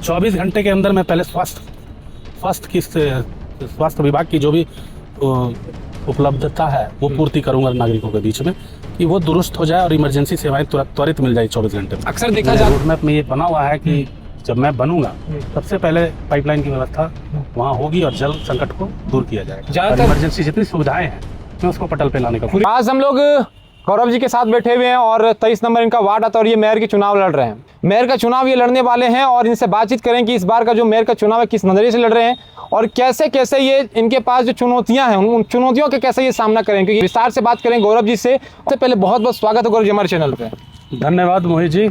24 घंटे के अंदर मैं पहले स्वास्थ्य विभाग की जो भी उपलब्धता है वो पूर्ति करूंगा नागरिकों के बीच में, कि वो दुरुस्त हो जाए और इमरजेंसी सेवाएं त्वरित मिल जाए 24 घंटे में। अक्सर देखा जाता है रोड मैप में ये बना हुआ है कि जब मैं बनूंगा सबसे पहले पाइपलाइन की व्यवस्था वहाँ होगी और जल संकट को दूर किया जाएगा। ज्यादातर इमरजेंसी जितनी सुविधाएं हैं मैं उसको पटल पे लाने का। आज हम लोग गौरव जी के साथ बैठे हुए हैं और 23 नंबर इनका वार्ड आता है और ये मेयर के चुनाव लड़ रहे हैं। मेयर का चुनाव ये लड़ने वाले हैं और इनसे बातचीत करें कि इस बार का जो मेयर का चुनाव है किस नजरिए से लड़ रहे हैं और कैसे कैसे ये इनके पास जो चुनौतियां हैं उन चुनौतियों के कैसे ये सामना करें, क्योंकि विस्तार से बात करें गौरव जी से। सबसे पहले बहुत बहुत स्वागत है गौरव जी हमारे चैनल पे। धन्यवाद मोहित जी,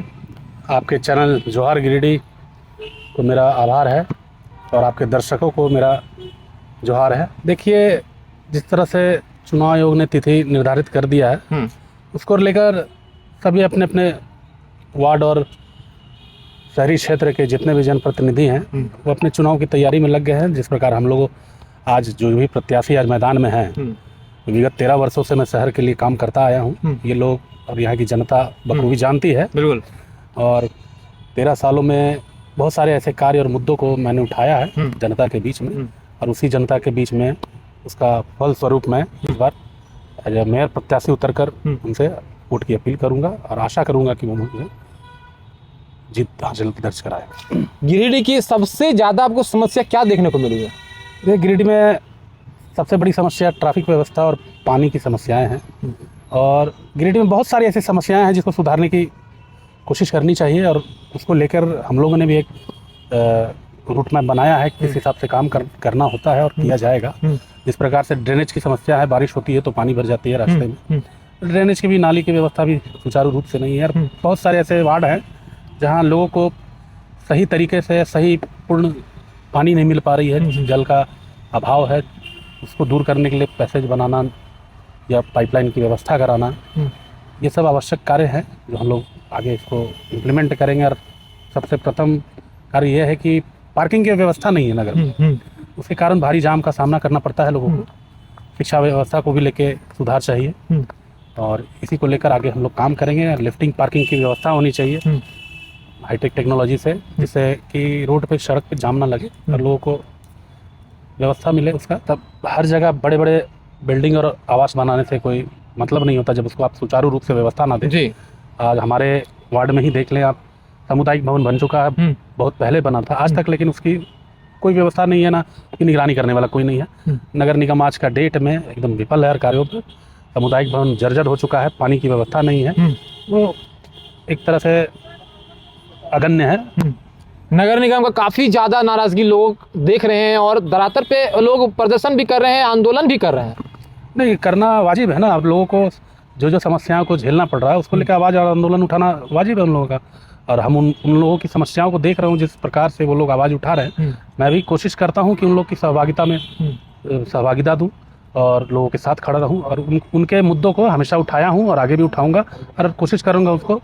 आपके चैनल जोहार गिरिडीह को मेरा आभार है और आपके दर्शकों को मेरा जोहार है। देखिए, जिस तरह से चुनाव आयोग ने तिथि निर्धारित कर दिया है उसको लेकर सभी अपने अपने वार्ड और शहरी क्षेत्र के जितने भी जनप्रतिनिधि हैं वो अपने चुनाव की तैयारी में लग गए हैं। जिस प्रकार हम लोग आज जो भी प्रत्याशी आज मैदान में हैं, विगत 13 वर्षों से मैं शहर के लिए काम करता आया हूं, ये लोग और यहाँ की जनता बखूबी जानती है। बिल्कुल। और 13 सालों में बहुत सारे ऐसे कार्य और मुद्दों को मैंने उठाया है जनता के बीच में, और उसी जनता के बीच में उसका फल स्वरूप मैं इस बार मेयर प्रत्याशी उतरकर उनसे वोट की अपील करूंगा और आशा करूंगा कि वो मुझे जीत हासिल दर्ज कराए। गिरिडीह की सबसे ज़्यादा आपको समस्या क्या देखने को मिली है? ये गिरिडीह में सबसे बड़ी समस्या ट्रैफिक व्यवस्था और पानी की समस्याएं हैं, और गिरिडीह में बहुत सारी ऐसी समस्याएं हैं जिसको सुधारने की कोशिश करनी चाहिए, और उसको लेकर हम लोगों ने भी एक रूट मैप बनाया है, किस हिसाब से काम करना होता है और किया जाएगा। जिस प्रकार से ड्रेनेज की समस्या है, बारिश होती है तो पानी भर जाती है रास्ते में, ड्रेनेज की भी नाली की व्यवस्था भी सुचारू रूप से नहीं है, और बहुत सारे ऐसे वार्ड हैं जहां लोगों को सही तरीके से सही पूर्ण पानी नहीं मिल पा रही है, जल का अभाव है। उसको दूर करने के लिए पैसेज बनाना या पाइपलाइन की व्यवस्था कराना, ये सब आवश्यक कार्य हैं जो हम लोग आगे इसको इम्प्लीमेंट करेंगे। और सबसे प्रथम कार्य यह है कि पार्किंग की व्यवस्था नहीं है नगर में, उसके कारण भारी जाम का सामना करना पड़ता है लोगों को। शिक्षा व्यवस्था को भी लेके सुधार चाहिए और इसी को लेकर आगे हम लोग काम करेंगे। लिफ्टिंग पार्किंग की व्यवस्था होनी चाहिए हाईटेक टेक्नोलॉजी से, जिससे कि रोड पे सड़क पे जाम ना लगे और लोगों को व्यवस्था मिले उसका। तब हर जगह बड़े बड़े बिल्डिंग और आवास बनाने से कोई मतलब नहीं होता जब उसको आप सुचारू रूप से व्यवस्था ना दें। जी। आज हमारे वार्ड में ही देख लें आप, सामुदायिक भवन बन चुका है, बहुत पहले बना था आज तक, लेकिन उसकी कोई व्यवस्था नहीं है, ना उसकी निगरानी करने वाला कोई नहीं है। नगर निगम आज का डेट में एकदम विफल है कार्यों पर। सामुदायिक भवन जर्जर हो चुका है, पानी की व्यवस्था नहीं है, वो एक तरह से अगण्य है। नगर निगम का काफ़ी ज़्यादा नाराज़गी लोग देख रहे हैं और दरातर पे लोग प्रदर्शन भी कर रहे हैं, आंदोलन भी कर रहे हैं। नहीं, करना वाजिब है ना। अब लोगों को जो समस्याओं को झेलना पड़ रहा है उसको लेकर आवाज़ और आंदोलन उठाना वाजिब है उन लोगों का, और हम उन लोगों की समस्याओं को देख रहे हूँ जिस प्रकार से वो लोग आवाज़ उठा रहे हैं। मैं भी कोशिश करता हूँ कि उन लोग की सहभागिता में सहभागिता दूँ और लोगों के साथ खड़ा रहूँ, और उनके मुद्दों को हमेशा उठाया हूँ और आगे भी उठाऊँगा और कोशिश करूँगा उसको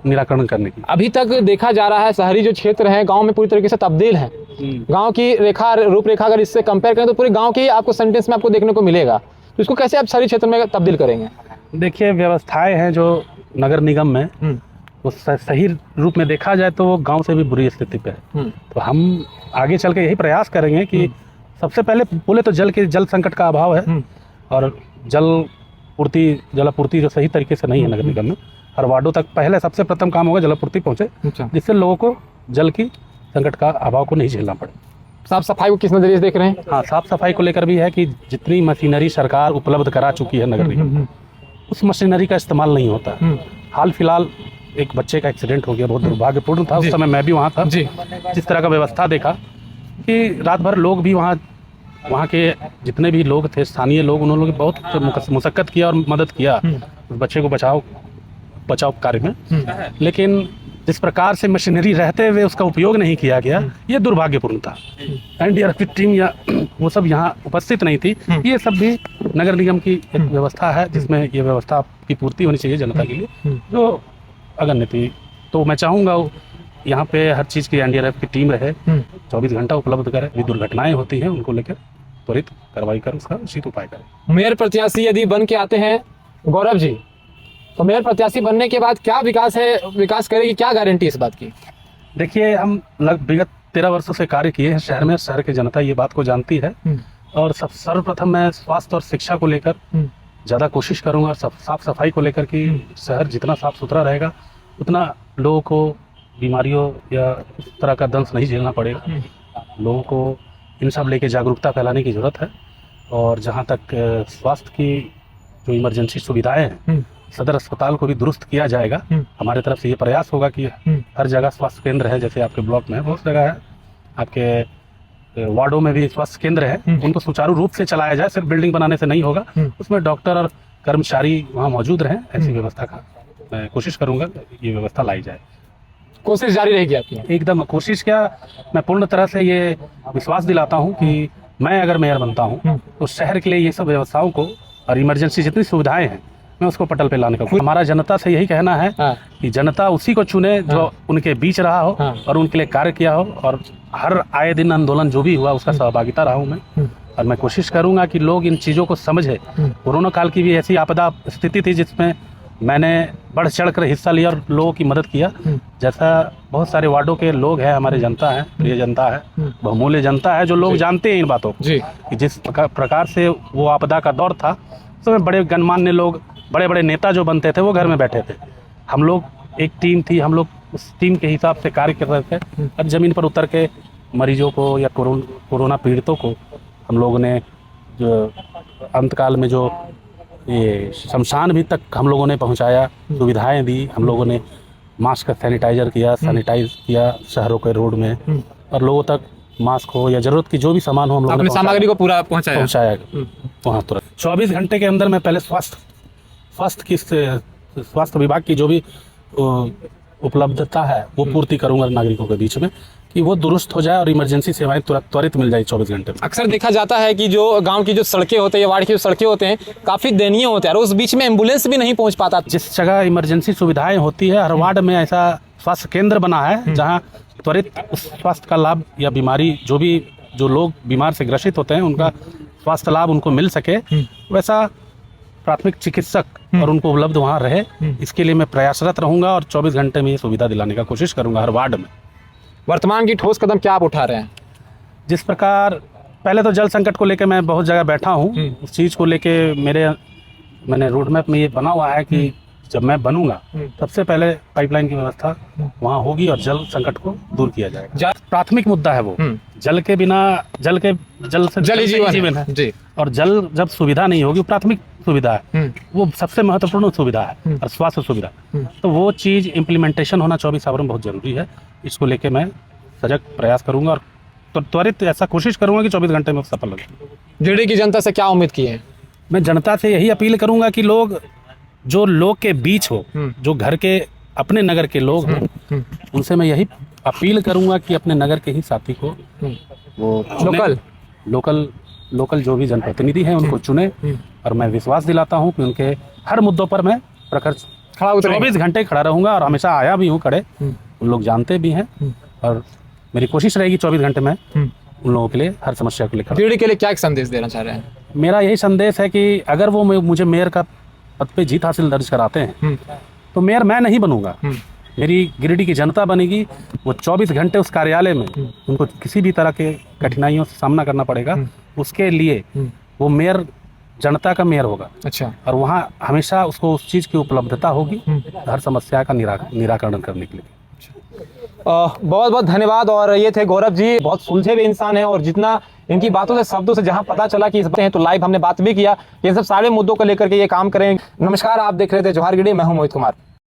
निराकरण करने की। अभी तक देखा जा रहा है शहरी जो क्षेत्र है गांव में पूरी तरीके से तब्दील है। गांव की रूपरेखा अगर इससे कंपेयर करें तो पूरे गांव की आपको सेंटेंस में आपको देखने को मिलेगा। तो इसको कैसे आप शहरी क्षेत्र में तब्दील करेंगे? देखिए, व्यवस्थाएं हैं जो नगर निगम में, वो सही रूप में देखा जाए तो वो गांव से भी बुरी स्थिति पे है। तो हम आगे चल के यही प्रयास करेंगे कि सबसे पहले बोले तो जल संकट का अभाव है, और जलापूर्ति जो सही तरीके से नहीं है नगर निगम में। हर वार्डों तक पहले सबसे प्रथम काम होगा जलापूर्ति पहुंचे, जिससे लोगों को जल की संकट का अभाव को नहीं झेलना पड़े। साफ सफाई को किस नजरिए से देख रहे हैं? हाँ, साफ सफाई को लेकर भी है कि जितनी मशीनरी सरकार उपलब्ध करा चुकी है नगर निगम, उस मशीनरी का इस्तेमाल नहीं होता। हाल फिलहाल एक बच्चे का एक्सीडेंट हो गया, बहुत दुर्भाग्यपूर्ण था। उस समय मैं भी वहाँ था। जिस तरह का व्यवस्था देखा कि रात भर लोग भी वहाँ के जितने भी लोग थे, स्थानीय लोग, उन्होंने बहुत मुशक्कत किया और मदद किया उस बच्चे को बचाव कार्य में। लेकिन जिस प्रकार से मशीनरी रहते हुए उसका उपयोग नहीं किया गया, ये दुर्भाग्यपूर्ण था। एनडीआरएफ की टीम या वो सब यहाँ उपस्थित नहीं थी। ये सब भी नगर निगम की एक व्यवस्था है जिसमें ये व्यवस्था की पूर्ति होनी चाहिए जनता के लिए, जो अगण्य थी। तो मैं चाहूँगा यहाँ पे हर चीज़ की एनडीआरएफ की टीम रहे, 24 घंटा उपलब्ध करे। भी दुर्घटनाएं होती हैं उनको लेकर त्वरित कार्रवाई कर उसका उचित उपाय करें। मेयर प्रत्याशी यदि बन के आते हैं गौरव जी, तो मेयर प्रत्याशी बनने के बाद क्या विकास करेगी, क्या गारंटी इस बात की? देखिए, हम विगत 13 वर्षों से कार्य किए हैं शहर में। शहर की जनता ये बात को जानती है। और सर्वप्रथम मैं स्वास्थ्य और शिक्षा को लेकर ज़्यादा कोशिश करूंगा। साफ सफाई को लेकर कि शहर जितना साफ सुथरा रहेगा उतना लोगों को बीमारियों या इस तरह का दंश नहीं झेलना पड़ेगा। लोगों को इन सब लेके जागरूकता फैलाने की ज़रूरत है। और जहाँ तक स्वास्थ्य की जो इमरजेंसी सुविधाएं हैं, सदर अस्पताल को भी दुरुस्त किया जाएगा। हमारे तरफ से ये प्रयास होगा कि हर जगह स्वास्थ्य केंद्र है, जैसे आपके ब्लॉक में बहुत जगह है, आपके वार्डों में भी स्वास्थ्य केंद्र है, उनको सुचारू रूप से चलाया जाए। सिर्फ बिल्डिंग बनाने से नहीं होगा, उसमें डॉक्टर और कर्मचारी वहाँ मौजूद रहें, ऐसी व्यवस्था का मैं कोशिश करूँगा ये व्यवस्था लाई जाए। कोशिश जारी रहेगी आपकी? एकदम कोशिश। क्या, मैं पूर्ण तरह से ये विश्वास दिलाता हूँ कि मैं अगर मेयर बनता हूँ तो शहर के लिए ये सब व्यवस्थाओं को और इमरजेंसी जितनी सुविधाएं हैं मैं उसको पटल पे लाने का। हमारा जनता से यही कहना है कि जनता उसी को चुने जो उनके बीच रहा हो और उनके लिए कार्य किया हो। और हर आए दिन आंदोलन जो भी हुआ उसका सहभागिता रहा हूँ मैं। और मैं कोशिश करूँगा कि लोग इन चीज़ों को समझे। कोरोना काल की भी ऐसी आपदा स्थिति थी जिसमें मैंने बढ़ चढ़ कर हिस्सा लिया और लोगों की मदद किया। जैसा बहुत सारे वार्डों के लोग हैं, हमारे जनता है, प्रिय जनता है, बहुमूल्य जनता है, जो लोग जानते हैं इन बातों जी कि जिस प्रकार से वो आपदा का दौर था, उसमें बड़े गणमान्य लोग, बड़े बड़े नेता जो बनते थे वो घर में बैठे थे। हम लोग एक टीम थी, हम लोग उस टीम के हिसाब से कार्य कर रहे थे और ज़मीन पर उतर के मरीजों को या कोरोना पीड़ितों को हम लोगों ने जो अंतकाल में जो ये शमशान भी तक हम लोगों ने पहुंचाया, सुविधाएं दी। हम लोगों ने मास्क का सैनिटाइजर किया, सैनिटाइज किया शहरों के रोड में, और लोगों तक मास्क हो या जरूरत की जो भी सामान हो हम लोगों ने सामग्री को पूरा पहुंचाया वहाँ तुरंत। 24 घंटे के अंदर मैं पहले स्वास्थ्य विभाग की जो भी उपलब्धता है वो पूर्ति करूंगा नागरिकों के बीच में, कि वो दुरुस्त हो जाए और इमरजेंसी सेवाएं त्वरित मिल जाए 24 घंटे में। अक्सर देखा जाता है कि जो गांव की जो सड़कें होते हैं या वार्ड की जो सड़कें होते हैं काफ़ी दयनीय होते हैं और उस बीच में एम्बुलेंस भी नहीं पहुंच पाता। जिस जगह इमरजेंसी सुविधाएं होती है, हर वार्ड में ऐसा स्वास्थ्य केंद्र बना है जहाँ त्वरित उस स्वास्थ्य का लाभ या बीमारी जो लोग बीमार से ग्रसित होते हैं उनका स्वास्थ्य लाभ उनको मिल सके, वैसा प्राथमिक चिकित्सक और उनको उपलब्ध वहाँ रहे। इसके लिए मैं प्रयासरत रहूंगा और 24 घंटे में ये सुविधा दिलाने का कोशिश करूंगा हर वार्ड में। वर्तमान की ठोस कदम क्या आप उठा रहे हैं? जिस प्रकार पहले तो जल संकट को लेकर मैं बहुत जगह बैठा हूँ, उस चीज़ को लेके मैंने रोड मैप में ये बना हुआ है कि जब मैं बनूंगा सबसे पहले पाइपलाइन की व्यवस्था वहाँ होगी और जल संकट को दूर किया जाएगा। प्राथमिक मुद्दा है वो। जल के बिना जल ही जीवन है जी। और जल जब सुविधा नहीं होगी, प्राथमिक सुविधा है, वो सबसे महत्वपूर्ण सुविधा है और स्वास्थ्य सुविधा। तो वो चीज़ इम्प्लीमेंटेशन होना 24 आवर में बहुत जरूरी है। इसको लेके मैं सजग प्रयास करूंगा और त्वरित ऐसा कोशिश करूंगा कि 24 घंटे में सफल हो। गिरिडीह की जनता से क्या उम्मीद की है? मैं जनता से यही अपील करूंगा कि लोग के बीच हो, जो घर के अपने नगर के लोग हों, उनसे मैं यही अपील करूंगा कि अपने नगर के ही साथी को वो लोकल जो भी जनप्रतिनिधि हैं उनको चुने। और मैं विश्वास दिलाता हूं कि उनके हर मुद्दों पर मैं प्रखर 24 घंटे खड़ा रहूंगा और हमेशा आया भी हूं खड़े। उन लोग जानते भी हैं और मेरी कोशिश रहेगी 24 घंटे में उन लोगों के लिए हर समस्या को लेकर। गिरिडीह के लिए क्या एक संदेश देना चाह रहे हैं? मेरा यही संदेश है कि अगर वो मुझे मेयर का पद पे जीत हासिल दर्ज कराते हैं तो मेयर मैं नहीं बनूंगा, मेरी गिरिडीह की जनता बनेगी। वो 24 घंटे उस कार्यालय में उनको किसी भी तरह के कठिनाइयों से सामना करना पड़ेगा, उसके लिए वो मेयर जनता का मेयर होगा। अच्छा। और वहाँ हमेशा उसको उस चीज़ की उपलब्धता होगी हर समस्या का निराकरण करने के लिए। बहुत बहुत धन्यवाद। और ये थे गौरव जी, बहुत सुलझे हुए इंसान हैं और जितना इनकी बातों से शब्दों से जहां पता चला कि इस हैं तो लाइव हमने बात भी किया, ये सब सारे मुद्दों को लेकर के ये काम करें। नमस्कार, आप देख रहे थे जवाहर गिरिडीह, मैं हूं मोहित कुमार।